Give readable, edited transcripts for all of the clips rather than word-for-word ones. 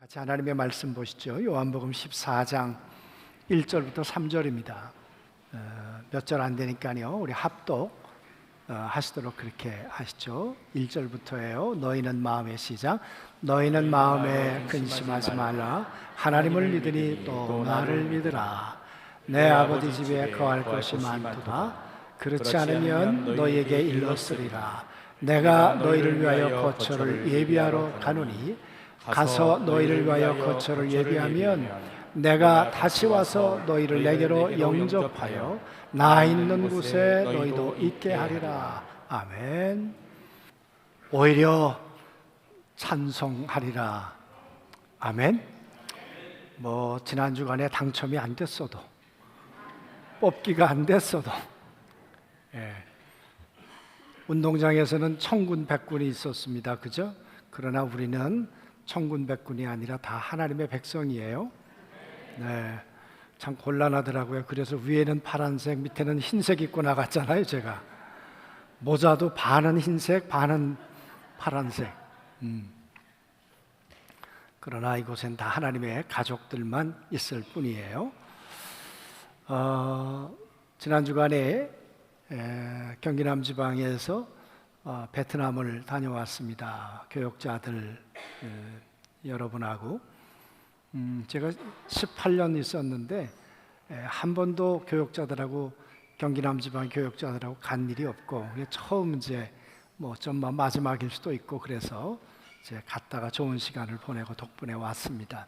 같이 하나님의 말씀 보시죠. 요한복음 14장 1절부터 3절입니다. 몇 절 안 되니까요. 우리 합독 하시도록 그렇게 하시죠. 1절부터예요. 너희는 마음의 시작. 너희는 마음에 근심하지 말라. 하나님을 믿으니 또 나를 믿으라. 내 아버지 집에 거할 것이 많도다. 그렇지 않으면 너희에게 일렀으리라. 내가 너희를 위하여 거처를 예비하러 가노니 가서 너희를 위하여 거처를 예비하면 내가 다시 와서 너희를 내게로 영접하여 나 있는 곳에 너희도 있게 하리라. 아멘. 오히려 찬송하리라. 아멘. 지난 주간에 당첨이 안 됐어도, 뽑기가 안 됐어도, 운동장에서는 천군 백군이 있었습니다. 그죠? 그러나 우리는 천군 백군이 아니라 다 하나님의 백성이에요. 참 곤란하더라고요. 그래서 위에는 파란색, 밑에는 흰색 입고 나갔잖아요. 제가 모자도 반은 흰색, 반은 파란색. 그러나 이곳엔 다 하나님의 가족들만 있을 뿐이에요. 지난 주간에 경기남 지방에서 베트남을 다녀왔습니다. 교역자들 여러분하고 제가 18년 있었는데 한 번도 교역자들하고 경기남 지방 교역자들하고 간 일이 없고 처음 이제 좀 마지막일 수도 있고 그래서 이제 갔다가 좋은 시간을 보내고 덕분에 왔습니다.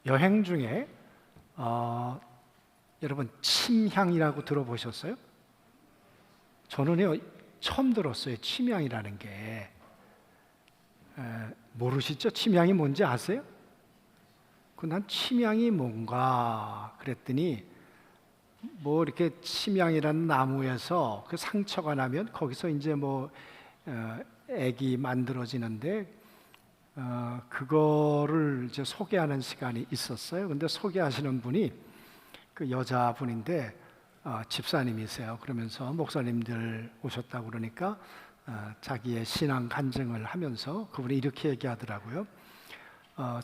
여행 중에 여러분 침향이라고 들어보셨어요? 저는요 처음 들었어요. 침향이라는 게. 모르시죠? 침향이 뭔지 아세요? 난 침향이 뭔가 그랬더니 이렇게 침향이라는 나무에서 그 상처가 나면 거기서 이제 액이 만들어지는데 그거를 이제 소개하는 시간이 있었어요. 근데 소개하시는 분이 그 여자분인데 집사님이세요. 그러면서 목사님들 오셨다고 그러니까 자기의 신앙 간증을 하면서 그분이 이렇게 얘기하더라고요.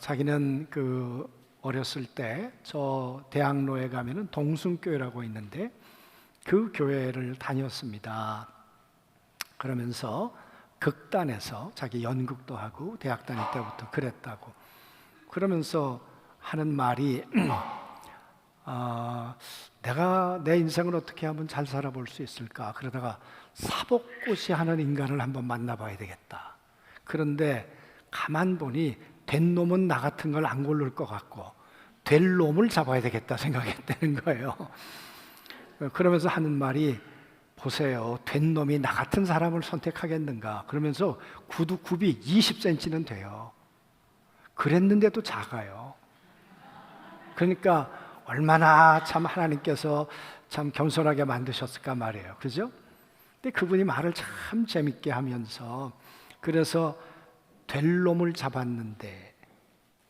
자기는 그 어렸을 때 저 대학로에 가면은 동순교회라고 있는데 그 교회를 다녔습니다. 그러면서 극단에서 자기 연극도 하고 대학 다닐 때부터 그랬다고. 그러면서 하는 말이 내가 내 인생을 어떻게 하면 잘 살아볼 수 있을까? 그러다가 사복고시 하는 인간을 한번 만나봐야 되겠다. 그런데 가만 보니 된 놈은 나 같은 걸 안 고를 것 같고 될 놈을 잡아야 되겠다 생각했다는 거예요. 그러면서 하는 말이 보세요. 된 놈이 나 같은 사람을 선택하겠는가? 그러면서 구두 굽이 20cm는 돼요. 그랬는데도 작아요. 그러니까 얼마나 참 하나님께서 참 겸손하게 만드셨을까 말이에요. 그죠? 근데 그분이 말을 참 재밌게 하면서 그래서 될 놈을 잡았는데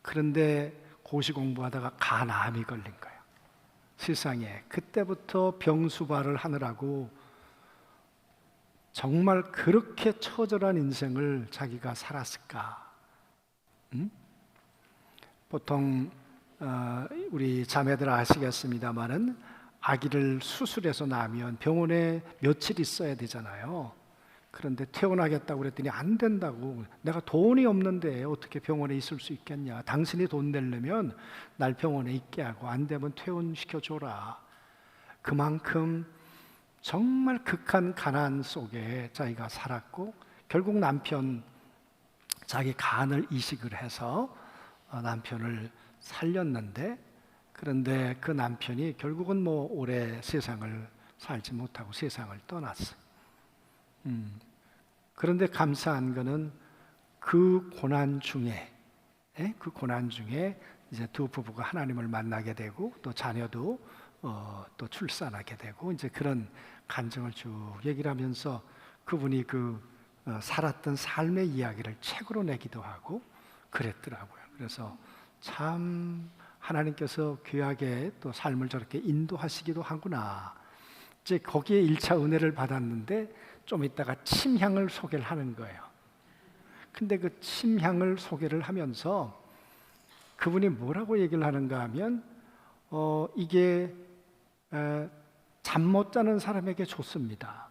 그런데 고시 공부하다가 간암이 걸린 거예요. 세상에. 그때부터 병수발을 하느라고 정말 그렇게 처절한 인생을 자기가 살았을까? 보통 우리 자매들 아시겠습니다마는 아기를 수술해서 나면 병원에 며칠 있어야 되잖아요. 그런데 퇴원하겠다고 그랬더니 안 된다고. 내가 돈이 없는데 어떻게 병원에 있을 수 있겠냐. 당신이 돈 내려면 날 병원에 있게 하고 안 되면 퇴원시켜줘라. 그만큼 정말 극한 가난 속에 자기가 살았고 결국 남편 자기 간을 이식을 해서 남편을 살렸는데 그런데 그 남편이 결국은 오래 세상을 살지 못하고 세상을 떠났어요. 그런데 감사한 거는 그 고난 중에 이제 두 부부가 하나님을 만나게 되고 또 자녀도 또 출산하게 되고 이제 그런 간증을 쭉 얘기를 하면서 그분이 살았던 삶의 이야기를 책으로 내기도 하고 그랬더라고요. 그래서 참 하나님께서 귀하게 또 삶을 저렇게 인도하시기도 하구나. 이제 거기에 1차 은혜를 받았는데 좀 있다가 침향을 소개를 하는 거예요. 근데 그 침향을 소개를 하면서 그분이 뭐라고 얘기를 하는가 하면 이게 잠 못 자는 사람에게 좋습니다.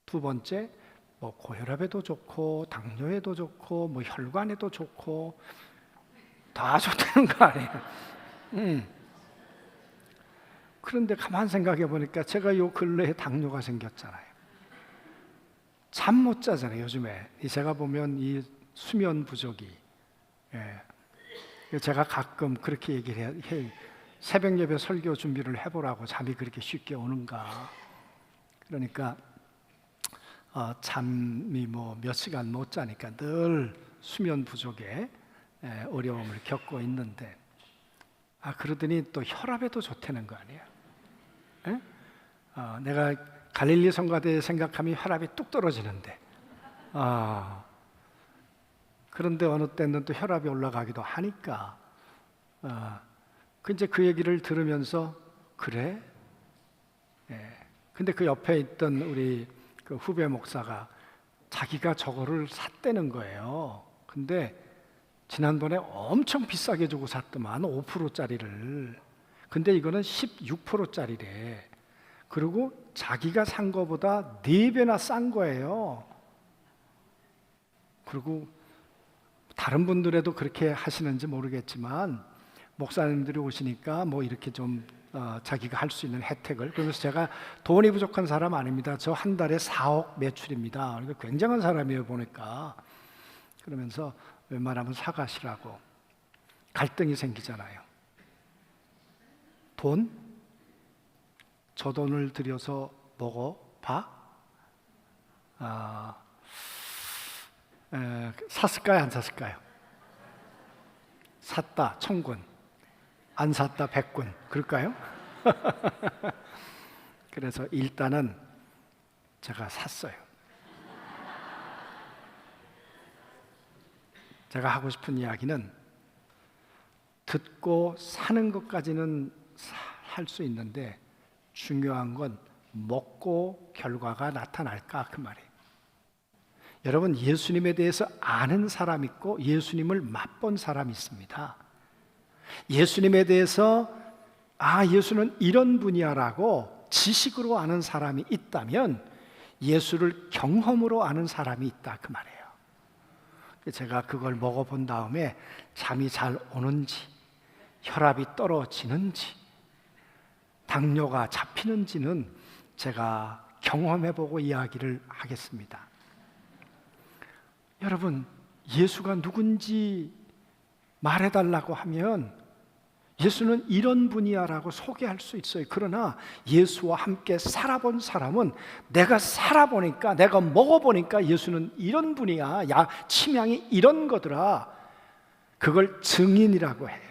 두 번째, 뭐 고혈압에도 좋고 당뇨에도 좋고 뭐 혈관에도 좋고 다 좋다는 거 아니에요. 그런데 가만 생각해 보니까 제가 요 근래에 당뇨가 생겼잖아요. 잠 못 자잖아요, 요즘에. 제가 보면 이 수면 부족이. 제가 가끔 그렇게 얘기를 해요. 새벽 예배 설교 준비를 해보라고 잠이 그렇게 쉽게 오는가. 그러니까 잠이 뭐 몇 시간 못 자니까 늘 수면 부족에 어려움을 겪고 있는데, 그러더니 또 혈압에도 좋다는 거 아니에요. 내가 갈릴리 성가대 생각하면 혈압이 뚝 떨어지는데, 그런데 어느 때는 또 혈압이 올라가기도 하니까, 이제 그 얘기를 들으면서 그래? 근데 그 옆에 있던 우리 그 후배 목사가 자기가 저거를 샀다는 거예요. 근데 지난번에 엄청 비싸게 주고 샀더만 5%짜리를. 근데 이거는 16%짜리래. 그리고 자기가 산 거보다 4배나 싼 거예요. 그리고 다른 분들에도 그렇게 하시는지 모르겠지만 목사님들이 오시니까 뭐 이렇게 좀 자기가 할 수 있는 혜택을. 그래서 제가 돈이 부족한 사람 아닙니다. 저 한 달에 4억 매출입니다. 그러니까 굉장한 사람이에요, 보니까. 그러면서 웬만하면 사가시라고. 갈등이 생기잖아요. 돈? 저 돈을 들여서 먹어봐? 샀을까요, 안 샀을까요? 샀다, 천군. 안 샀다, 백군. 그럴까요? 그래서 일단은 제가 샀어요. 제가 하고 싶은 이야기는 듣고 사는 것까지는 할 수 있는데 중요한 건 먹고 결과가 나타날까, 그 말이에요. 여러분, 예수님에 대해서 아는 사람 있고 예수님을 맛본 사람이 있습니다. 예수님에 대해서 예수는 이런 분이야라고 지식으로 아는 사람이 있다면 예수를 경험으로 아는 사람이 있다, 그 말이에요. 제가 그걸 먹어본 다음에 잠이 잘 오는지, 혈압이 떨어지는지, 당뇨가 잡히는지는 제가 경험해보고 이야기를 하겠습니다. 여러분, 예수가 누군지 말해달라고 하면 예수는 이런 분이야라고 소개할 수 있어요. 그러나 예수와 함께 살아본 사람은 내가 살아보니까, 내가 먹어보니까 예수는 이런 분이야, 침향이 이런 거더라, 그걸 증인이라고 해요.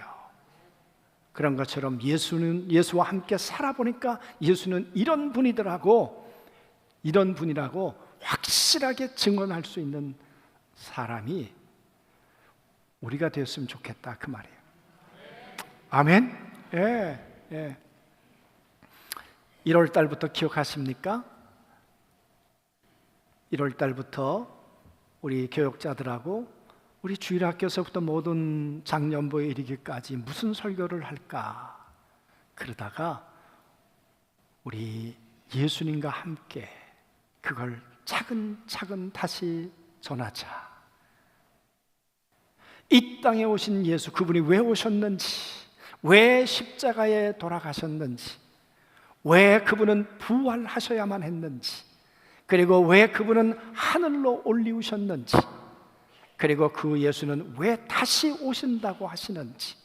그런 것처럼 예수와 함께 살아보니까 예수는 이런 분이더라고, 이런 분이라고 확실하게 증언할 수 있는 사람이 우리가 되었으면 좋겠다, 그 말이에요. 아멘? 예. 1월 달부터 기억하십니까? 1월 달부터 우리 교역자들하고 우리 주일학교에서부터 모든 작년부에 이르기까지 무슨 설교를 할까? 그러다가 우리 예수님과 함께 그걸 차근차근 다시 전하자. 이 땅에 오신 예수, 그분이 왜 오셨는지, 왜 십자가에 돌아가셨는지, 왜 그분은 부활하셔야만 했는지, 그리고 왜 그분은 하늘로 올리우셨는지, 그리고 그 예수는 왜 다시 오신다고 하시는지,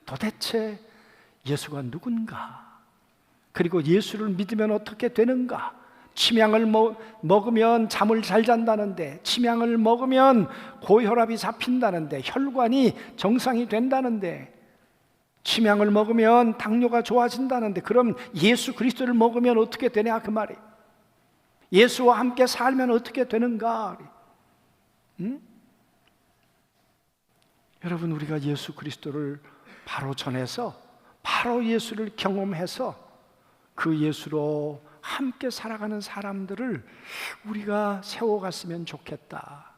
도대체 예수가 누군가, 그리고 예수를 믿으면 어떻게 되는가, 침향을 먹으면 잠을 잘 잔다는데, 침향을 먹으면 고혈압이 잡힌다는데, 혈관이 정상이 된다는데, 침향을 먹으면 당뇨가 좋아진다는데, 그럼 예수 그리스도를 먹으면 어떻게 되냐, 그 말이. 예수와 함께 살면 어떻게 되는가? 여러분, 우리가 예수 그리스도를 바로 전해서, 바로 예수를 경험해서 그 예수로 함께 살아가는 사람들을 우리가 세워갔으면 좋겠다.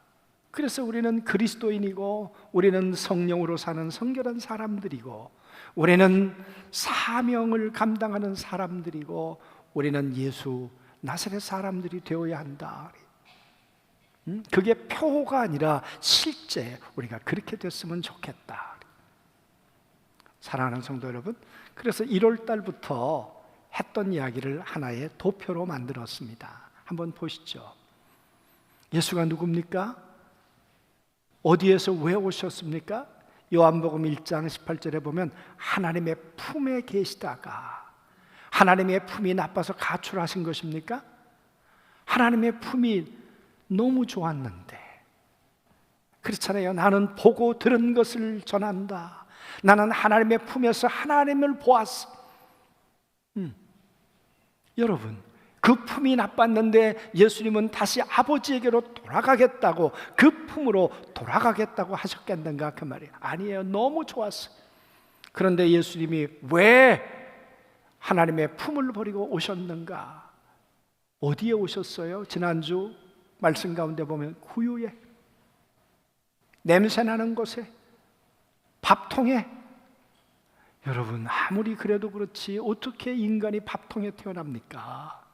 그래서 우리는 그리스도인이고, 우리는 성령으로 사는 성결한 사람들이고, 우리는 사명을 감당하는 사람들이고, 우리는 예수 나사렛 사람들이 되어야 한다. 그게 표가 아니라 실제 우리가 그렇게 됐으면 좋겠다. 사랑하는 성도 여러분, 그래서 1월 달부터 했던 이야기를 하나의 도표로 만들었습니다. 한번 보시죠. 예수가 누굽니까? 어디에서 왜 오셨습니까? 요한복음 1장 18절에 보면 하나님의 품에 계시다가, 하나님의 품이 나빠서 가출하신 것입니까? 하나님의 품이 너무 좋았는데, 그렇잖아요. 나는 보고 들은 것을 전한다. 나는 하나님의 품에서 하나님을 보았어. 여러분, 그 품이 나빴는데 예수님은 다시 아버지에게로 돌아가겠다고, 그 품으로 돌아가겠다고 하셨겠는가 그 말이에요. 아니에요. 너무 좋았어요. 그런데 예수님이 왜 하나님의 품을 버리고 오셨는가? 어디에 오셨어요? 지난주 말씀 가운데 보면 구유에, 냄새나는 곳에, 밥통에. 여러분, 아무리 그래도 그렇지 어떻게 인간이 밥통에 태어납니까?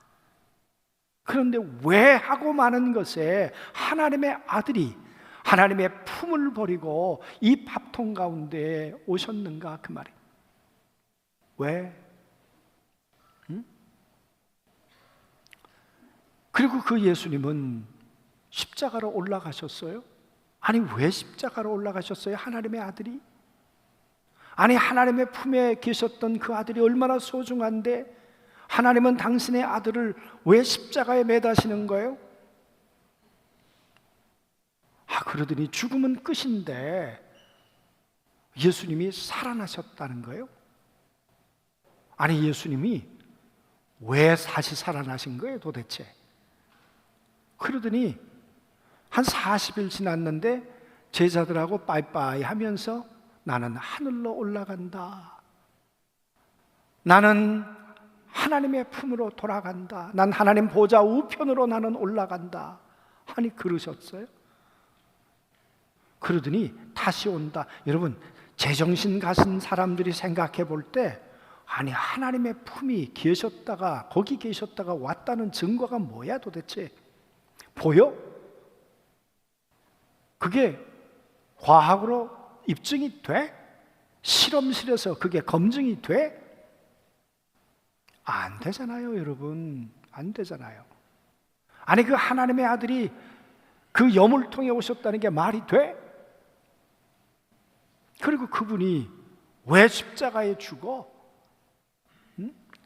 그런데 왜 하고 많은 것에 하나님의 아들이 하나님의 품을 버리고 이 밥통 가운데 오셨는가 그 말이에요. 왜? 그리고 그 예수님은 십자가로 올라가셨어요? 아니, 왜 십자가로 올라가셨어요? 하나님의 아들이? 아니, 하나님의 품에 계셨던 그 아들이 얼마나 소중한데 하나님은 당신의 아들을 왜 십자가에 매다시는 거예요? 그러더니 죽음은 끝인데 예수님이 살아나셨다는 거예요? 아니, 예수님이 왜 다시 살아나신 거예요 도대체? 그러더니 한 40일 지났는데 제자들하고 빠이빠이 하면서 나는 하늘로 올라간다. 나는 하나님의 품으로 돌아간다. 난 하나님 보좌 우편으로 나는 올라간다. 아니, 그러셨어요? 그러더니 다시 온다. 여러분, 제정신 가진 사람들이 생각해 볼 때, 아니, 하나님의 품이 계셨다가 거기 계셨다가 왔다는 증거가 뭐야 도대체? 보여? 그게 과학으로 입증이 돼? 실험실에서 그게 검증이 돼? 안 되잖아요, 여러분. 안 되잖아요. 아니, 그 하나님의 아들이 그 여물통에 오셨다는 게 말이 돼? 그리고 그분이 왜 십자가에 죽어?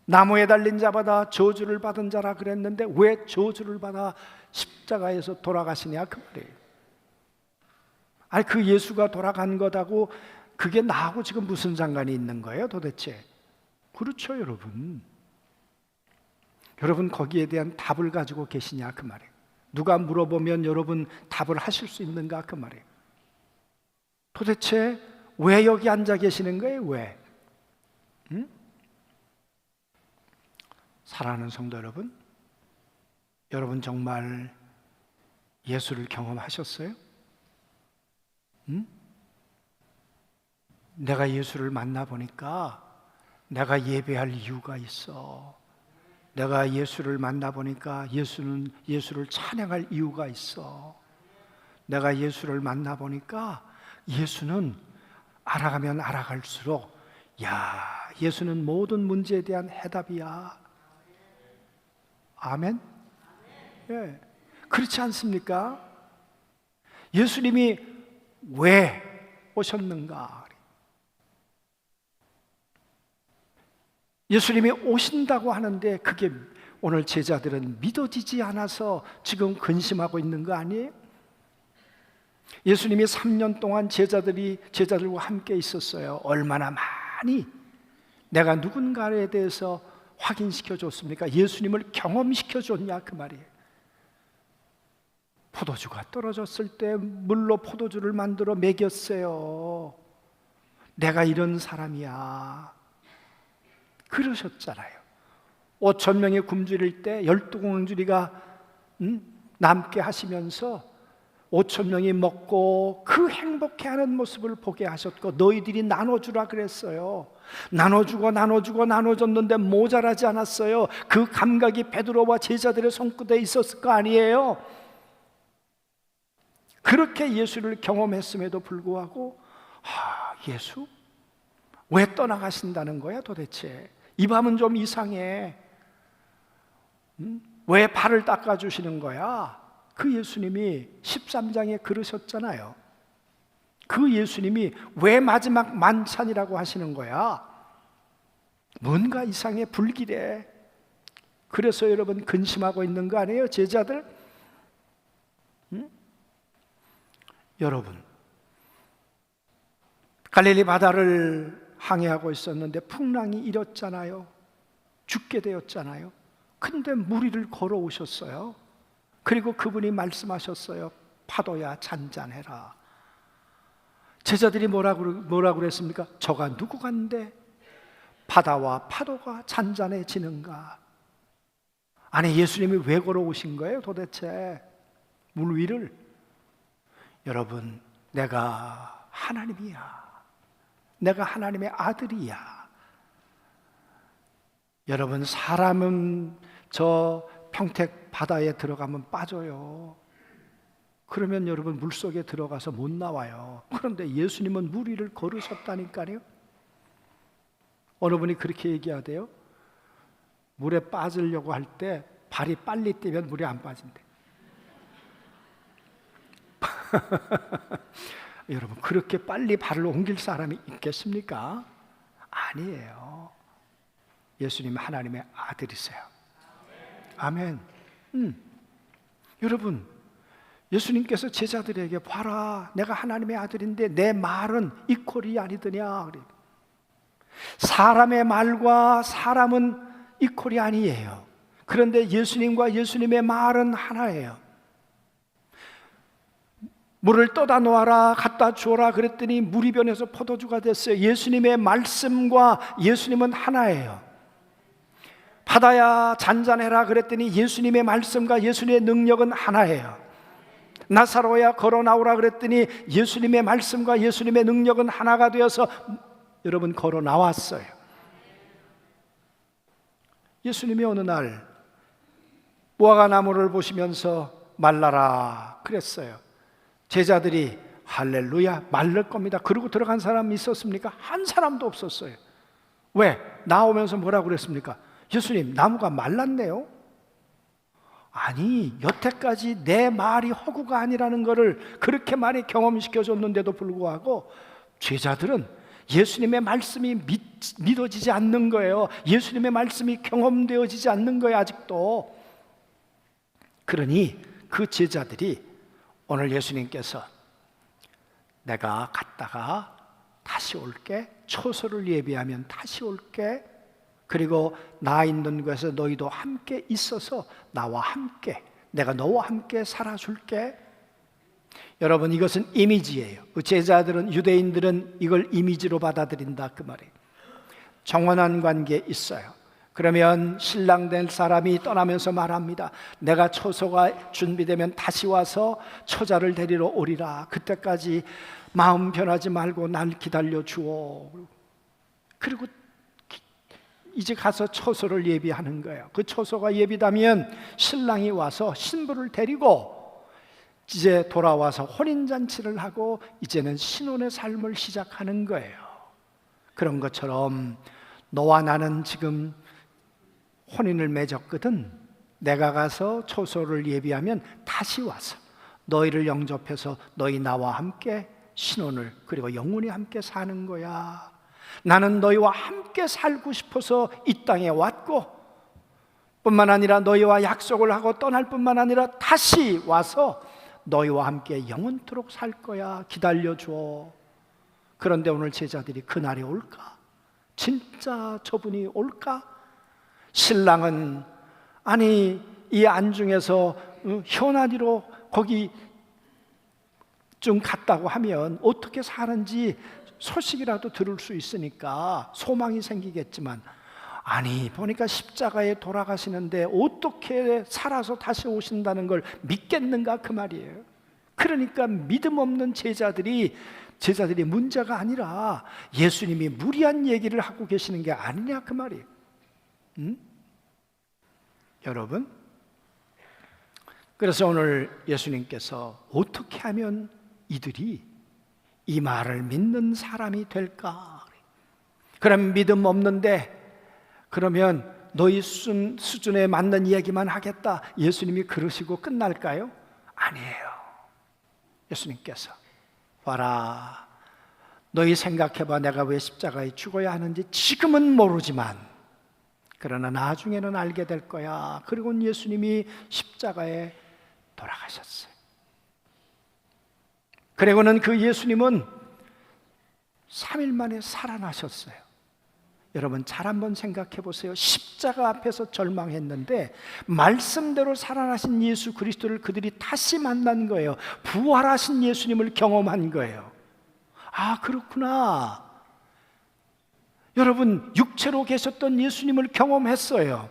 나무에 달린 자마다 저주를 받은 자라 그랬는데 왜 저주를 받아 십자가에서 돌아가시냐 그 말이에요. 아니, 그 예수가 돌아간 것하고 그게 나하고 지금 무슨 상관이 있는 거예요 도대체? 그렇죠, 여러분. 여러분, 거기에 대한 답을 가지고 계시냐 그 말이에요. 누가 물어보면 여러분 답을 하실 수 있는가 그 말이에요. 도대체 왜 여기 앉아 계시는 거예요? 왜? 사랑하는 성도 여러분, 여러분 정말 예수를 경험하셨어요? 내가 예수를 만나보니까 내가 예배할 이유가 있어. 내가 예수를 만나보니까 예수를 찬양할 이유가 있어. 내가 예수를 만나보니까 예수는 알아가면 알아갈수록, 야, 예수는 모든 문제에 대한 해답이야. 아멘? 예. 그렇지 않습니까? 예수님이 왜 오셨는가? 예수님이 오신다고 하는데 그게 오늘 제자들은 믿어지지 않아서 지금 근심하고 있는 거 아니에요? 예수님이 3년 동안 제자들과 함께 있었어요. 얼마나 많이 내가 누군가에 대해서 확인시켜 줬습니까? 예수님을 경험시켜 줬냐 그 말이에요. 포도주가 떨어졌을 때 물로 포도주를 만들어 먹였어요. 내가 이런 사람이야. 그러셨잖아요. 5,000명이 굶주릴 때 12공주리가 남게 하시면서 5천 명이 먹고 그 행복해하는 모습을 보게 하셨고 너희들이 나눠주라 그랬어요. 나눠줬는데 모자라지 않았어요. 그 감각이 베드로와 제자들의 손끝에 있었을 거 아니에요. 그렇게 예수를 경험했음에도 불구하고 예수? 왜 떠나가신다는 거야 도대체? 이 밤은 좀 이상해. 왜 발을 닦아주시는 거야? 그 예수님이 13장에 그러셨잖아요. 그 예수님이 왜 마지막 만찬이라고 하시는 거야? 뭔가 이상해, 불길해. 그래서 여러분 근심하고 있는 거 아니에요, 제자들? 여러분, 갈릴리 바다를 항해하고 있었는데 풍랑이 일었잖아요. 죽게 되었잖아요. 근데 무리를 걸어오셨어요. 그리고 그분이 말씀하셨어요. 파도야 잔잔해라. 제자들이 뭐라고 그랬습니까? 저가 누구간데 바다와 파도가 잔잔해지는가? 아니 예수님이 왜 걸어오신 거예요 도대체? 물 위를. 여러분, 내가 하나님이야. 내가 하나님의 아들이야. 여러분, 사람은 저 평택 바다에 들어가면 빠져요. 그러면 여러분 물속에 들어가서 못 나와요. 그런데 예수님은 물 위를 걸으셨다니까요. 어느 분이 그렇게 얘기하대요. 물에 빠지려고 할 때 발이 빨리 뛰면 물에 안 빠진대. 여러분, 그렇게 빨리 발을 옮길 사람이 있겠습니까? 아니에요. 예수님 하나님의 아들이세요. 아멘. 여러분, 예수님께서 제자들에게 봐라, 내가 하나님의 아들인데 내 말은 이퀄이 아니더냐 그래요. 사람의 말과 사람은 이퀄이 아니에요. 그런데 예수님과 예수님의 말은 하나예요. 물을 떠다 놓아라, 갖다 주어라 그랬더니 물이 변해서 포도주가 됐어요. 예수님의 말씀과 예수님은 하나예요. 바다야 잔잔해라 그랬더니 예수님의 말씀과 예수님의 능력은 하나예요. 나사로야 걸어 나오라 그랬더니 예수님의 말씀과 예수님의 능력은 하나가 되어서 여러분 걸어 나왔어요. 예수님이 어느 날 무화과 나무를 보시면서 말라라 그랬어요. 제자들이 할렐루야 말릴 겁니다. 그러고 들어간 사람이 있었습니까? 한 사람도 없었어요. 왜? 나오면서 뭐라고 그랬습니까? 예수님, 나무가 말랐네요. 아니, 여태까지 내 말이 허구가 아니라는 것을 그렇게 많이 경험시켜줬는데도 불구하고 제자들은 예수님의 말씀이 믿어지지 않는 거예요. 예수님의 말씀이 경험되어지지 않는 거예요, 아직도. 그러니 그 제자들이 오늘 예수님께서 내가 갔다가 다시 올게, 초소를 예비하면 다시 올게, 그리고 나 있는 곳에서 너희도 함께 있어서 나와 함께, 내가 너와 함께 살아줄게. 여러분, 이것은 이미지예요. 제자들은, 유대인들은 이걸 이미지로 받아들인다 그 말이에요. 정원한 관계에 있어요. 그러면 신랑 될 사람이 떠나면서 말합니다. 내가 초소가 준비되면 다시 와서 처자를 데리러 오리라. 그때까지 마음 변하지 말고 날 기다려 주오. 그리고 이제 가서 초소를 예비하는 거예요. 그 초소가 예비되면 신랑이 와서 신부를 데리고 이제 돌아와서 혼인잔치를 하고 이제는 신혼의 삶을 시작하는 거예요. 그런 것처럼 너와 나는 지금 혼인을 맺었거든. 내가 가서 초소를 예비하면 다시 와서 너희를 영접해서 너희 나와 함께 신혼을, 그리고 영원히 함께 사는 거야. 나는 너희와 함께 살고 싶어서 이 땅에 왔고, 뿐만 아니라 너희와 약속을 하고 떠날 뿐만 아니라 다시 와서 너희와 함께 영원토록 살 거야. 기다려줘. 그런데 오늘 제자들이 그날이 올까? 진짜 저분이 올까? 신랑은 아니 이 안중에서 현안이로 거기 좀 갔다고 하면 어떻게 사는지 소식이라도 들을 수 있으니까 소망이 생기겠지만, 아니 보니까 십자가에 돌아가시는데 어떻게 살아서 다시 오신다는 걸 믿겠는가 그 말이에요. 그러니까 믿음 없는 제자들이 문제가 아니라 예수님이 무리한 얘기를 하고 계시는 게 아니냐 그 말이에요. 여러분, 그래서 오늘 예수님께서 어떻게 하면 이들이 이 말을 믿는 사람이 될까? 그럼 믿음 없는데 그러면 너희 수준에 맞는 이야기만 하겠다, 예수님이 그러시고 끝날까요? 아니에요. 예수님께서 봐라, 너희 생각해봐. 내가 왜 십자가에 죽어야 하는지 지금은 모르지만 그러나 나중에는 알게 될 거야. 그리고 예수님이 십자가에 돌아가셨어요. 그리고는 그 예수님은 3일 만에 살아나셨어요. 여러분 잘 한번 생각해 보세요. 십자가 앞에서 절망했는데 말씀대로 살아나신 예수 그리스도를 그들이 다시 만난 거예요. 부활하신 예수님을 경험한 거예요. 아, 그렇구나. 여러분, 육체로 계셨던 예수님을 경험했어요.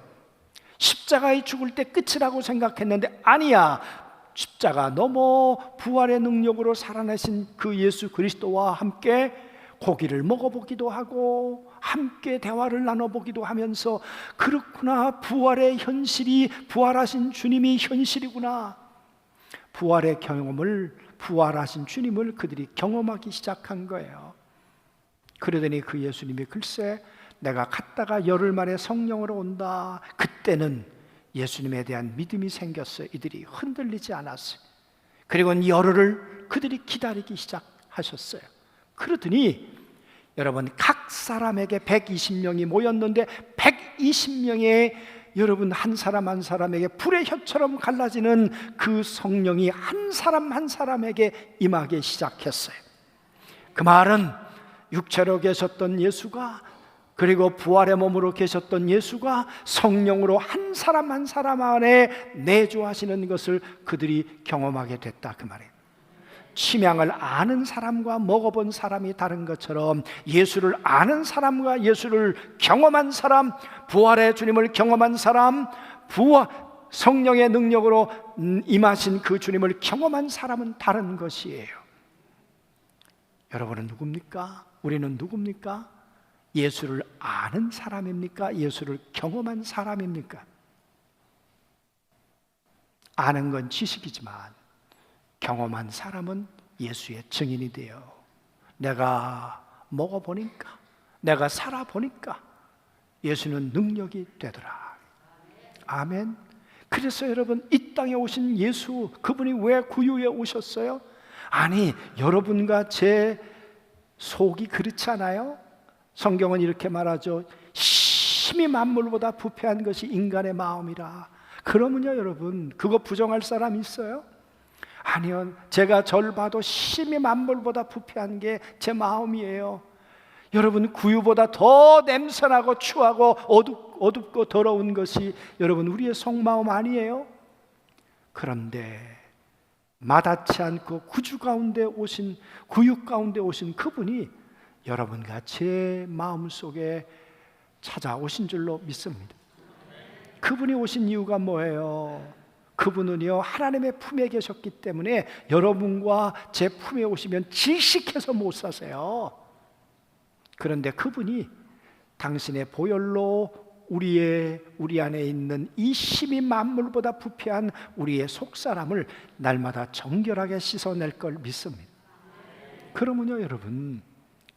십자가에 죽을 때 끝이라고 생각했는데 아니야. 십자가 넘어 부활의 능력으로 살아나신 그 예수 그리스도와 함께 고기를 먹어보기도 하고 함께 대화를 나눠보기도 하면서 그렇구나, 부활의 현실이, 부활하신 주님이 현실이구나. 부활의 경험을, 부활하신 주님을 그들이 경험하기 시작한 거예요. 그러더니 그 예수님이 글쎄 내가 갔다가 열흘 만에 성령으로 온다. 그때는 예수님에 대한 믿음이 생겼어요. 이들이 흔들리지 않았어요. 그리고 열흘을 그들이 기다리기 시작하셨어요. 그러더니 여러분 각 사람에게 120명이 모였는데 120명의 여러분 한 사람 한 사람에게 불의 혀처럼 갈라지는 그 성령이 한 사람 한 사람에게 임하기 시작했어요. 그 말은 육체로 계셨던 예수가, 그리고 부활의 몸으로 계셨던 예수가 성령으로 한 사람 한 사람 안에 내주하시는 것을 그들이 경험하게 됐다 그 말이에요. 침향을 아는 사람과 먹어본 사람이 다른 것처럼 예수를 아는 사람과 예수를 경험한 사람, 부활의 주님을 경험한 사람, 성령의 능력으로 임하신 그 주님을 경험한 사람은 다른 것이에요. 여러분은 누굽니까? 우리는 누굽니까? 예수를 아는 사람입니까? 예수를 경험한 사람입니까? 아는 건 지식이지만 경험한 사람은 예수의 증인이 돼요. 내가 먹어보니까, 내가 살아보니까 예수는 능력이 되더라. 아멘. 그래서 여러분 이 땅에 오신 예수, 그분이 왜 구유에 오셨어요? 아니, 여러분과 제 속이 그렇지 않아요? 성경은 이렇게 말하죠. 심히 만물보다 부패한 것이 인간의 마음이라. 그러면요 여러분, 그거 부정할 사람 있어요? 아니요, 제가 절 봐도 심히 만물보다 부패한 게 제 마음이에요. 여러분, 구유보다 더 냄새나고 추하고 어둡고 더러운 것이 여러분 우리의 속마음 아니에요? 그런데 마다치 않고 구주 가운데 오신, 구육 가운데 오신 그분이 여러분과 제 마음속에 찾아오신 줄로 믿습니다. 그분이 오신 이유가 뭐예요? 그분은요 하나님의 품에 계셨기 때문에 여러분과 제 품에 오시면 질식해서 못 사세요. 그런데 그분이 당신의 보혈로 우리 안에 있는 이 심히 만물보다 부패한 우리의 속사람을 날마다 정결하게 씻어낼 걸 믿습니다. 그러면요 여러분,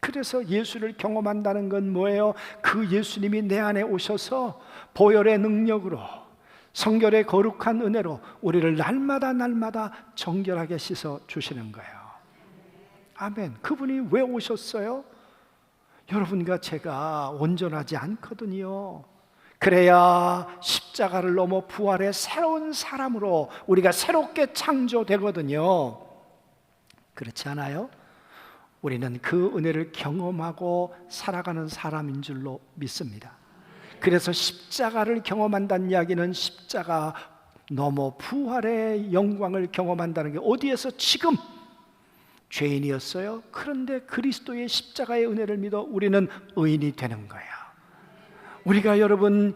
그래서 예수를 경험한다는 건 뭐예요? 그 예수님이 내 안에 오셔서 보혈의 능력으로, 성결의 거룩한 은혜로 우리를 날마다 정결하게 씻어 주시는 거예요. 아멘. 그분이 왜 오셨어요? 여러분과 제가 온전하지 않거든요. 그래야 십자가를 넘어 부활의 새로운 사람으로 우리가 새롭게 창조되거든요. 그렇지 않아요? 우리는 그 은혜를 경험하고 살아가는 사람인 줄로 믿습니다. 그래서 십자가를 경험한다는 이야기는 십자가 넘어 부활의 영광을 경험한다는 게 어디에서? 지금 죄인이었어요. 그런데 그리스도의 십자가의 은혜를 믿어 우리는 의인이 되는 거야. 우리가 여러분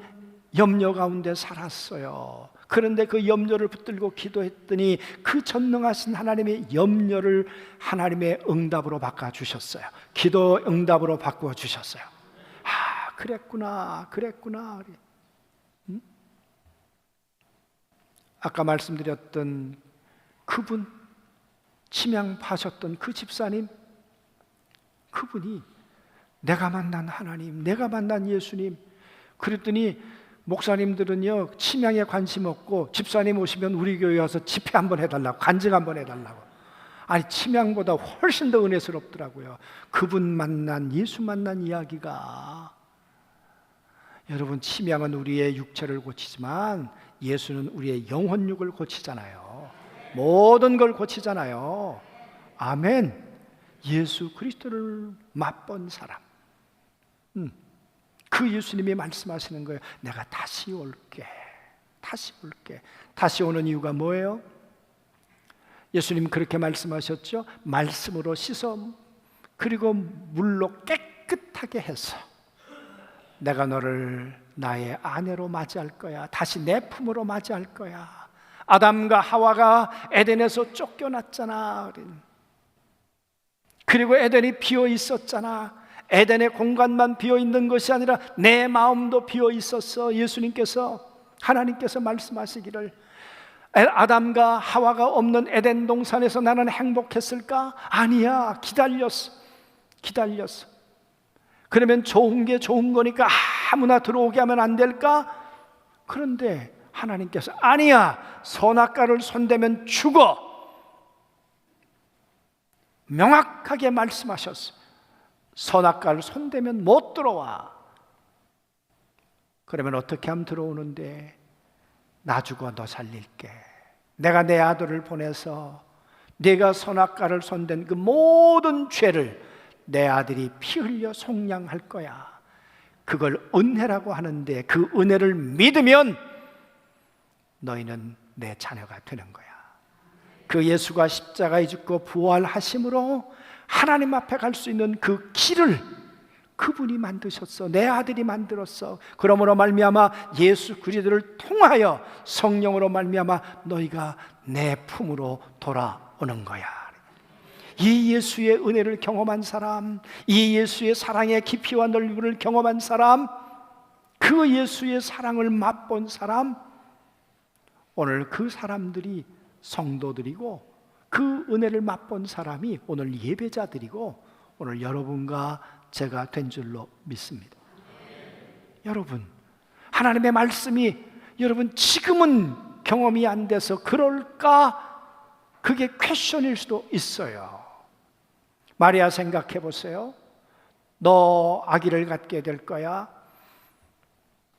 염려 가운데 살았어요. 그런데 그 염려를 붙들고 기도했더니 그 전능하신 하나님의 염려를 하나님의 응답으로 바꿔주셨어요. 기도 응답으로 바꿔주셨어요. 아, 그랬구나. 응? 아까 말씀드렸던 그분, 침향파셨던 그 집사님, 그분이 내가 만난 하나님, 내가 만난 예수님. 그랬더니 목사님들은요, 침향에 관심 없고 집사님 오시면 우리 교회 와서 집회 한번 해달라고, 간증 한번 해달라고. 아니, 침향보다 훨씬 더 은혜스럽더라고요. 그분 만난, 예수 만난 이야기가. 여러분, 침향은 우리의 육체를 고치지만 예수는 우리의 영혼육을 고치잖아요. 모든 걸 고치잖아요. 아멘. 예수 그리스도를 맛본 사람, 그 예수님이 말씀하시는 거예요. 내가 다시 올게. 다시 오는 이유가 뭐예요? 예수님 그렇게 말씀하셨죠. 말씀으로 씻어 그리고 물로 깨끗하게 해서 내가 너를 나의 아내로 맞이할 거야. 다시 내 품으로 맞이할 거야. 아담과 하와가 에덴에서 쫓겨났잖아. 그리고 에덴이 비어 있었잖아. 에덴의 공간만 비어 있는 것이 아니라 내 마음도 비어 있었어. 예수님께서, 하나님께서 말씀하시기를, 아담과 하와가 없는 에덴 동산에서 나는 행복했을까? 아니야. 기다렸어. 그러면 좋은 게 좋은 거니까 아무나 들어오게 하면 안 될까? 그런데 하나님께서 아니야. 선악과를 손대면 죽어. 명확하게 말씀하셨어. 선악과를 손대면 못 들어와. 그러면 어떻게 하면 들어오는데? 나 죽어 너 살릴게. 내가 내 아들을 보내서 네가 선악과를 손댄 그 모든 죄를 내 아들이 피 흘려 속량할 거야. 그걸 은혜라고 하는데 그 은혜를 믿으면 너희는 내 자녀가 되는 거야. 그 예수가 십자가에 죽고 부활하심으로 하나님 앞에 갈 수 있는 그 길을 그분이 만드셨어. 내 아들이 만들었어. 그러므로 말미암아 예수 그리스도를 통하여 성령으로 말미암아 너희가 내 품으로 돌아오는 거야. 이 예수의 은혜를 경험한 사람, 이 예수의 사랑의 깊이와 넓이를 경험한 사람, 그 예수의 사랑을 맛본 사람, 오늘 그 사람들이 성도들이고 그 은혜를 맛본 사람이 오늘 예배자들이고 오늘 여러분과 제가 된 줄로 믿습니다. 여러분, 하나님의 말씀이 여러분 지금은 경험이 안 돼서 그럴까? 그게 퀘션일 수도 있어요. 마리아 생각해 보세요. 너 아기를 갖게 될 거야.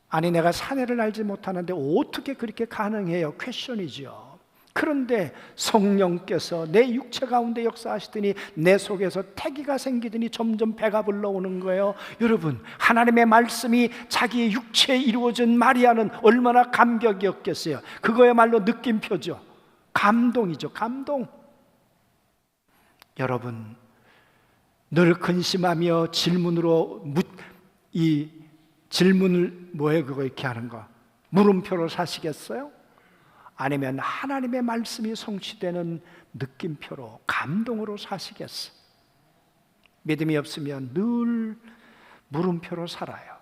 아니 내가 사내를 알지 못하는데 어떻게 그렇게 가능해요? 퀘션이죠. 그런데 성령께서 내 육체 가운데 역사하시더니 내 속에서 태기가 생기더니 점점 배가 불러오는 거예요. 여러분, 하나님의 말씀이 자기의 육체에 이루어진 마리아는 얼마나 감격이었겠어요. 그거야말로 느낌표죠. 감동이죠. 감동. 여러분, 늘 근심하며 질문으로 이 질문을 뭐예요? 그거 이렇게 하는 거 물음표로 사시겠어요? 아니면 하나님의 말씀이 성취되는 느낌표로 감동으로 사시겠어? 믿음이 없으면 늘 물음표로 살아요.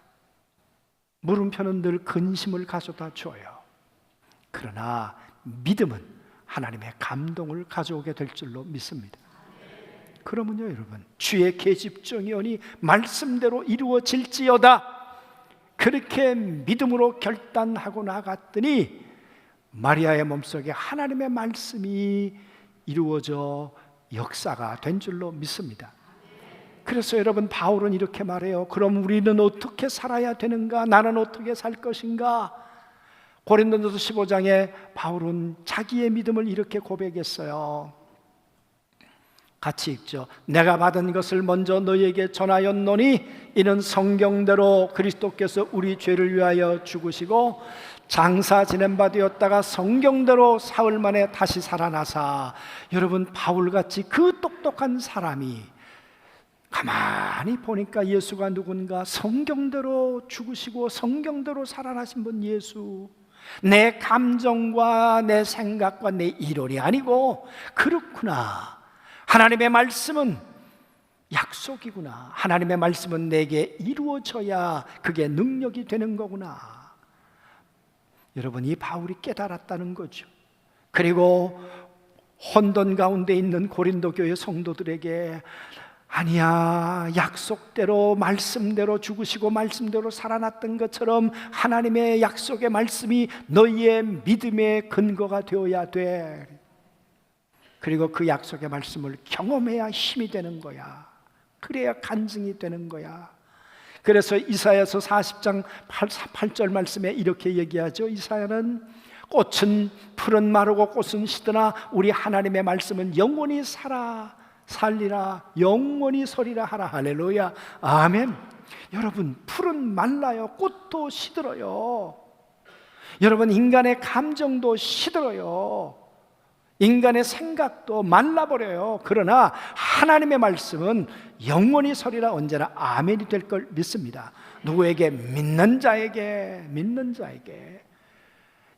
물음표는 늘 근심을 가져다 줘요. 그러나 믿음은 하나님의 감동을 가져오게 될 줄로 믿습니다. 그러면요 여러분, 주의 계집종이오니 말씀대로 이루어질지어다. 그렇게 믿음으로 결단하고 나갔더니 마리아의 몸속에 하나님의 말씀이 이루어져 역사가 된 줄로 믿습니다. 그래서 여러분, 바울은 이렇게 말해요. 그럼 우리는 어떻게 살아야 되는가? 나는 어떻게 살 것인가? 고린도전서 15장에 바울은 자기의 믿음을 이렇게 고백했어요. 같이 읽죠. 내가 받은 것을 먼저 너희에게 전하였노니 이는 성경대로 그리스도께서 우리 죄를 위하여 죽으시고 장사 지낸 바 되었다가 성경대로 사흘 만에 다시 살아나사. 여러분, 바울같이 그 똑똑한 사람이 가만히 보니까 예수가 누군가? 성경대로 죽으시고 성경대로 살아나신 분 예수. 내 감정과 내 생각과 내 이론이 아니고, 그렇구나, 하나님의 말씀은 약속이구나, 하나님의 말씀은 내게 이루어져야 그게 능력이 되는 거구나. 여러분, 이 바울이 깨달았다는 거죠. 그리고 혼돈 가운데 있는 고린도 교회 성도들에게, 아니야, 약속대로 말씀대로 죽으시고 말씀대로 살아났던 것처럼 하나님의 약속의 말씀이 너희의 믿음의 근거가 되어야 돼. 그리고 그 약속의 말씀을 경험해야 힘이 되는 거야. 그래야 간증이 되는 거야. 그래서 이사야서 40장 8절 말씀에 이렇게 얘기하죠. 이사야는 꽃은 풀은 마르고 꽃은 시드나 우리 하나님의 말씀은 영원히 살리라, 영원히 서리라 하라. 할렐루야, 아멘. 여러분, 풀은 말라요, 꽃도 시들어요. 여러분, 인간의 감정도 시들어요. 인간의 생각도 말라버려요. 그러나 하나님의 말씀은 영원히 서리라, 언제나 아멘이 될 걸 믿습니다. 누구에게? 믿는 자에게.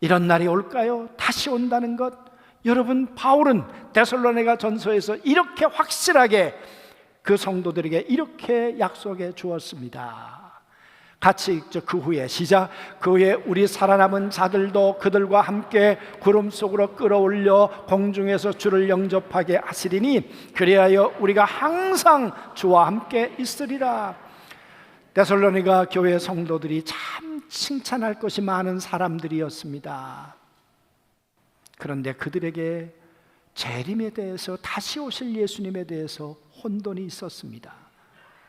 이런 날이 올까요? 다시 온다는 것. 여러분, 바울은 데살로니가 전서에서 이렇게 확실하게 그 성도들에게 이렇게 약속해 주었습니다. 같이 읽죠. 그 후에, 시작. 그 후에 우리 살아남은 자들도 그들과 함께 구름 속으로 끌어올려 공중에서 주를 영접하게 하시리니 그리하여 우리가 항상 주와 함께 있으리라. 데살로니가 교회 성도들이 참 칭찬할 것이 많은 사람들이었습니다. 그런데 그들에게 재림에 대해서, 다시 오실 예수님에 대해서 혼돈이 있었습니다.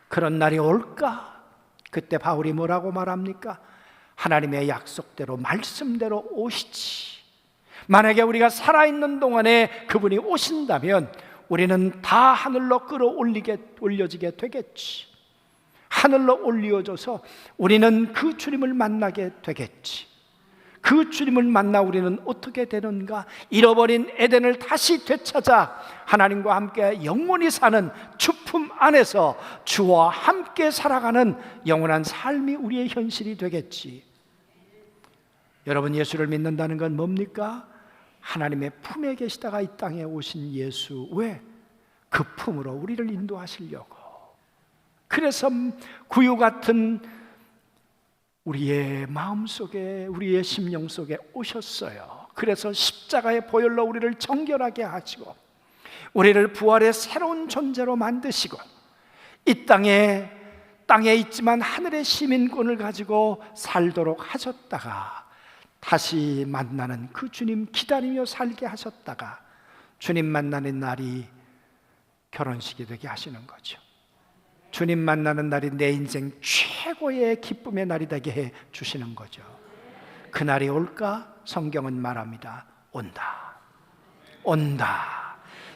그런 날이 올까? 그때 바울이 뭐라고 말합니까? 하나님의 약속대로 말씀대로 오시지. 만약에 우리가 살아있는 동안에 그분이 오신다면 우리는 다 하늘로 올려지게 되겠지. 하늘로 올려져서 우리는 그 주님을 만나게 되겠지. 그 주님을 만나 우리는 어떻게 되는가? 잃어버린 에덴을 다시 되찾아 하나님과 함께 영원히 사는 주품 안에서 주와 함께 살아가는 영원한 삶이 우리의 현실이 되겠지. 여러분, 예수를 믿는다는 건 뭡니까? 하나님의 품에 계시다가 이 땅에 오신 예수. 왜? 그 품으로 우리를 인도하시려고. 그래서 구유 같은 우리의 마음속에, 우리의 심령 속에 오셨어요. 그래서 십자가의 보혈로 우리를 정결하게 하시고 우리를 부활의 새로운 존재로 만드시고 이 땅에 있지만 하늘의 시민권을 가지고 살도록 하셨다가 다시 만나는 그 주님 기다리며 살게 하셨다가 주님 만나는 날이 결혼식이 되게 하시는 거죠. 주님 만나는 날이 내 인생 최고의 기쁨의 날이 되게 해 주시는 거죠. 그 날이 올까? 성경은 말합니다. 온다.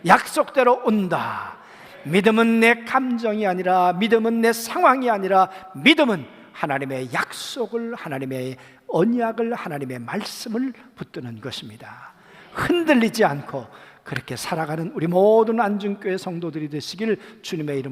약속대로 온다. 믿음은 내 감정이 아니라, 믿음은 내 상황이 아니라, 믿음은 하나님의 약속을, 하나님의 언약을, 하나님의 말씀을 붙드는 것입니다. 흔들리지 않고 그렇게 살아가는 우리 모든 안중교회 성도들이 되시길 주님의 이름